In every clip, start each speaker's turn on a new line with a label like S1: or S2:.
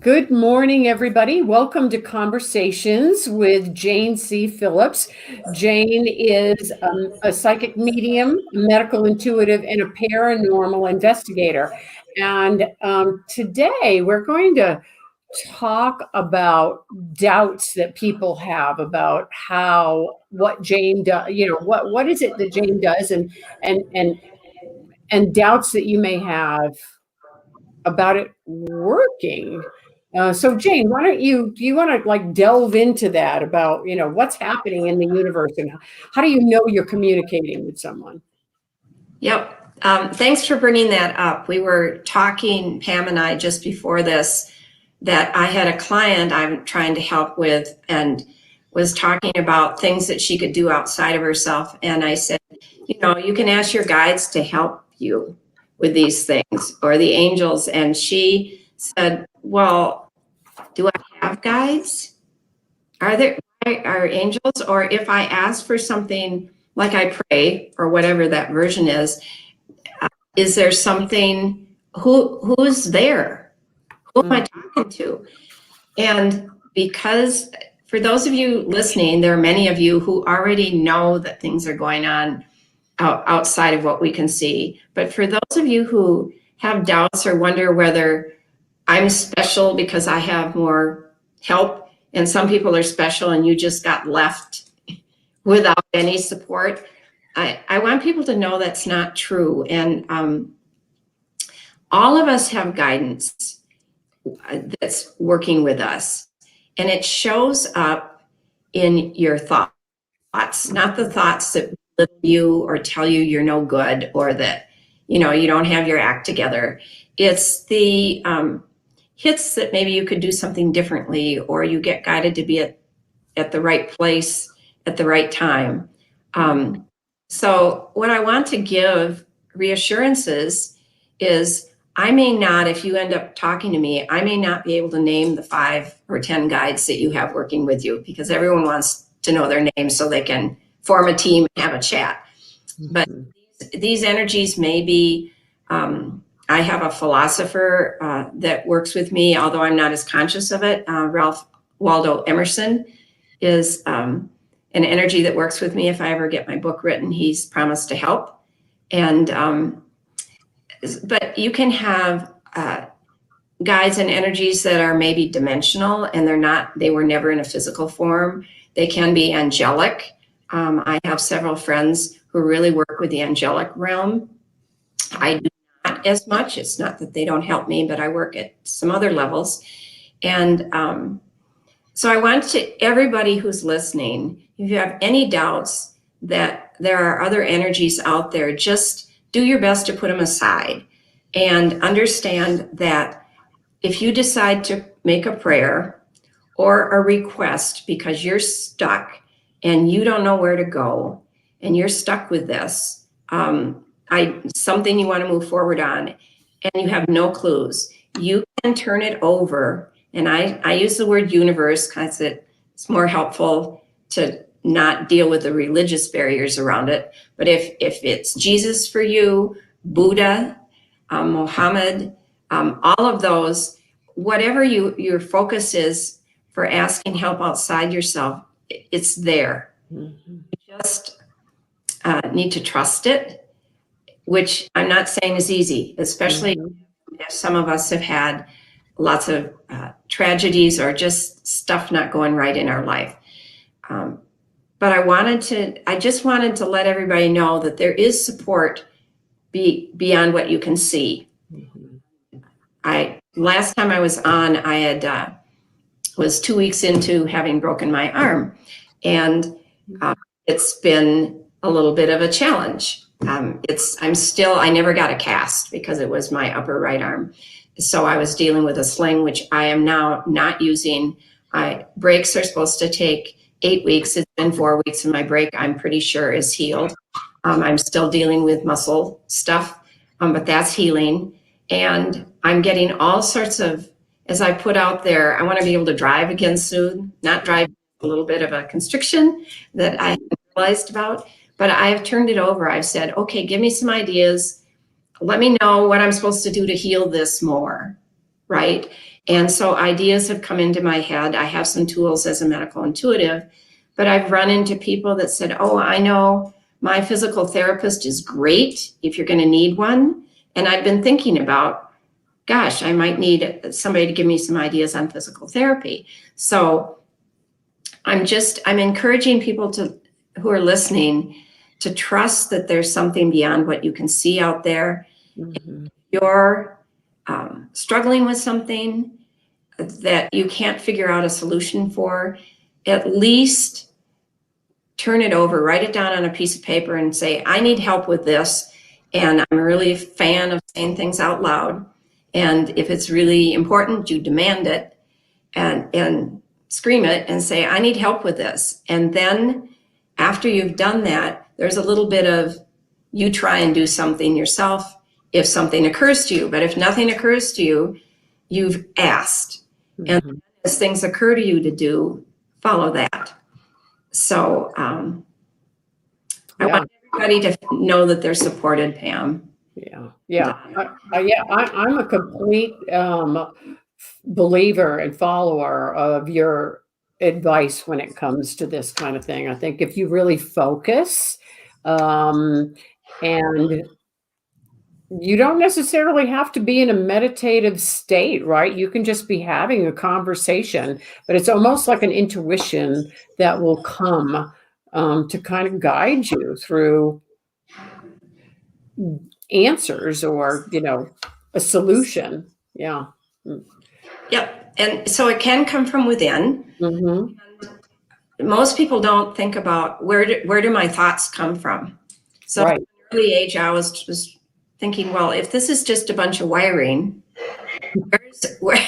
S1: Good morning, everybody. Welcome to Conversations with Jane C. Phillips. Jane is a psychic medium, a medical intuitive, and a paranormal investigator. And today we're going to talk about doubts that people have about what Jane does. What is it that Jane does, and and and doubts that you may have about it working. So Jane, do you want to like delve into that about, what's happening in the universe and how do you know you're communicating with someone?
S2: Yep. Thanks for bringing that up. We were talking, Pam and I, just before this, that I had a client I'm trying to help with and was talking about things that she could do outside of herself. And I said, you can ask your guides to help you with these things, or the angels. And she said, well, do I have guides? Are angels? Or if I ask for something like I pray or whatever that version is there something, who's there? Who am I talking to? And because for those of you listening, there are many of you who already know that things are going on outside of what we can see. But for those of you who have doubts or wonder whether I'm special because I have more help, and some people are special and you just got left without any support, I want people to know that's not true. And all of us have guidance that's working with us. And it shows up in your thoughts, not the thoughts that belittle you or tell you you're no good or that, you don't have your act together. It's the hits that maybe you could do something differently, or you get guided to be at the right place at the right time. So what I want to give reassurances is I may not, if you end up talking to me, I may not be able to name the 5 or 10 guides that you have working with you, because everyone wants to know their names so they can form a team and have a chat. Mm-hmm. But these energies may be, I have a philosopher that works with me, although I'm not as conscious of it. Ralph Waldo Emerson is an energy that works with me. If I ever get my book written, he's promised to help. And but you can have guides and energies that are maybe dimensional, and they were never in a physical form. They can be angelic. I have several friends who really work with the angelic realm. I do not as much. It's not that they don't help me, but I work at some other levels. And so I want to everybody who's listening, if you have any doubts that there are other energies out there, just do your best to put them aside and understand that if you decide to make a prayer or a request because you're stuck and you don't know where to go and you're stuck with this, something you want to move forward on and you have no clues, you can turn it over. And I use the word universe because it's more helpful to not deal with the religious barriers around it. But if it's Jesus for you, Buddha, Mohammed, all of those, whatever your focus is for asking help outside yourself, it's there. Mm-hmm. You just need to trust it, which I'm not saying is easy, especially if some of us have had lots of tragedies or just stuff not going right in our life. But I just wanted to let everybody know that there is support beyond what you can see. Mm-hmm. Last time I was on, I had was 2 weeks into having broken my arm, and it's been a little bit of a challenge. I never got a cast because it was my upper right arm. So I was dealing with a sling, which I am now not using. Breaks are supposed to take 8 weeks. It's been 4 weeks, and my break, I'm pretty sure, is healed. I'm still dealing with muscle stuff, but that's healing. And I'm getting all sorts of, as I put out there, I want to be able to drive again soon. Not drive, a little bit of a constriction that I realized about, but I have turned it over. I've said, okay, give me some ideas. Let me know what I'm supposed to do to heal this more. right? And so ideas have come into my head. I have some tools as a medical intuitive, but I've run into people that said, oh, I know my physical therapist is great if you're going to need one. And I've been thinking about, gosh, I might need somebody to give me some ideas on physical therapy. So I'm encouraging people who are listening to trust that there's something beyond what you can see out there.
S1: Mm-hmm.
S2: If you're struggling with something that you can't figure out a solution for, at least turn it over, write it down on a piece of paper and say, I need help with this. And I'm really a fan of saying things out loud. And if it's really important, you demand it and scream it and say, I need help with this. And then after you've done that, there's a little bit of you try and do something yourself if something occurs to you. But if nothing occurs to you, you've asked.
S1: Mm-hmm.
S2: And as things occur to you to do, follow that. So I want everybody to know that they're supported, Pam.
S1: I'm a complete believer and follower of your advice when it comes to this kind of thing. I think if you really focus, and you don't necessarily have to be in a meditative state, right? You can just be having a conversation, but it's almost like an intuition that will come to kind of guide you through answers or, a solution. Yeah.
S2: Yep. And so it can come from within.
S1: Mm-hmm.
S2: Most people don't think about where do my thoughts come from. So
S1: Right.
S2: at an early age, I was just thinking, well, if this is just a bunch of wiring, where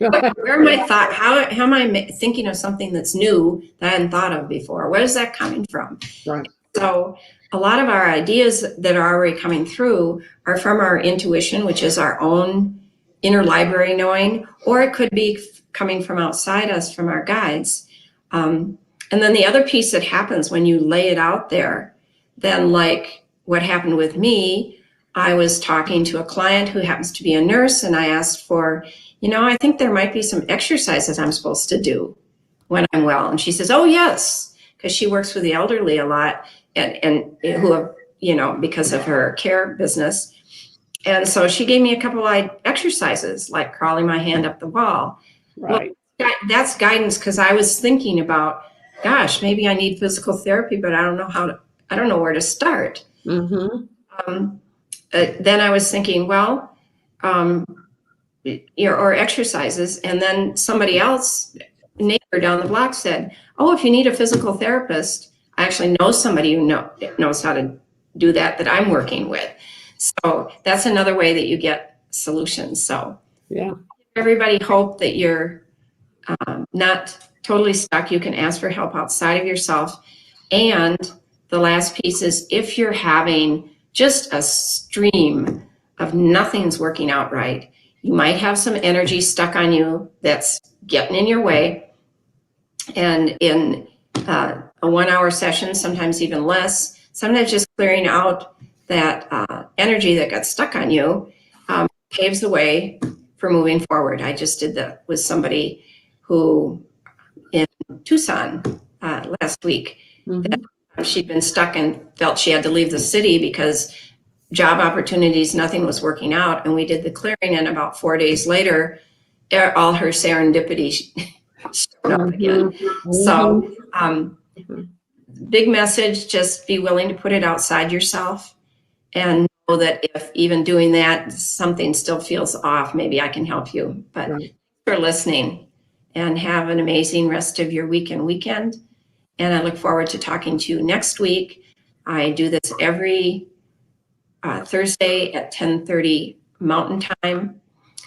S2: are my thoughts? How am I thinking of something that's new that I hadn't thought of before? Where is that coming from?
S1: Right.
S2: So a lot of our ideas that are already coming through are from our intuition, which is our own inner library knowing, or it could be coming from outside us, from our guides. And then the other piece that happens when you lay it out there, then like what happened with me, I was talking to a client who happens to be a nurse, and I asked for, I think there might be some exercises I'm supposed to do when I'm well. And she says, oh, yes, because she works with the elderly a lot and who have, because of her care business. And so she gave me a couple of exercises, like crawling my hand up the wall.
S1: Right.
S2: Well, that's guidance, because I was thinking about, gosh, maybe I need physical therapy, but I don't know where to start.
S1: Mm-hmm.
S2: Then I was thinking, well, or exercises. And then somebody else, neighbor down the block, said, oh, if you need a physical therapist, I actually know somebody who knows how to do that I'm working with. So that's another way that you get solutions. So
S1: yeah,
S2: everybody hope that you're not totally stuck. You can ask for help outside of yourself. And the last piece is, if you're having just a stream of nothing's working out right, you might have some energy stuck on you that's getting in your way. And in a 1 hour session, sometimes even less, sometimes just clearing out that energy that got stuck on you paves the way for moving forward. I just did that with somebody who in Tucson last week.
S1: mm-hmm.
S2: That she'd been stuck and felt she had to leave the city because job opportunities, nothing was working out. And we did the clearing, and about 4 days later, all her serendipity showed up again.
S1: Mm-hmm.
S2: So big message, just be willing to put it outside yourself and know that if even doing that, something still feels off, maybe I can help you. But
S1: Right.
S2: Thanks for listening, and have an amazing rest of your week and weekend. And I look forward to talking to you next week. I do this every Thursday at 10:30 Mountain Time.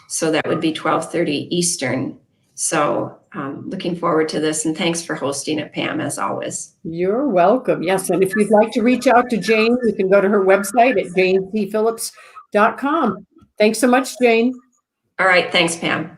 S2: So that would be 12:30 Eastern. So looking forward to this, and thanks for hosting it, Pam, as always.
S1: You're welcome. Yes. And if you'd like to reach out to Jane, you can go to her website at janecphillips.com. Thanks so much, Jane.
S2: All right. Thanks, Pam.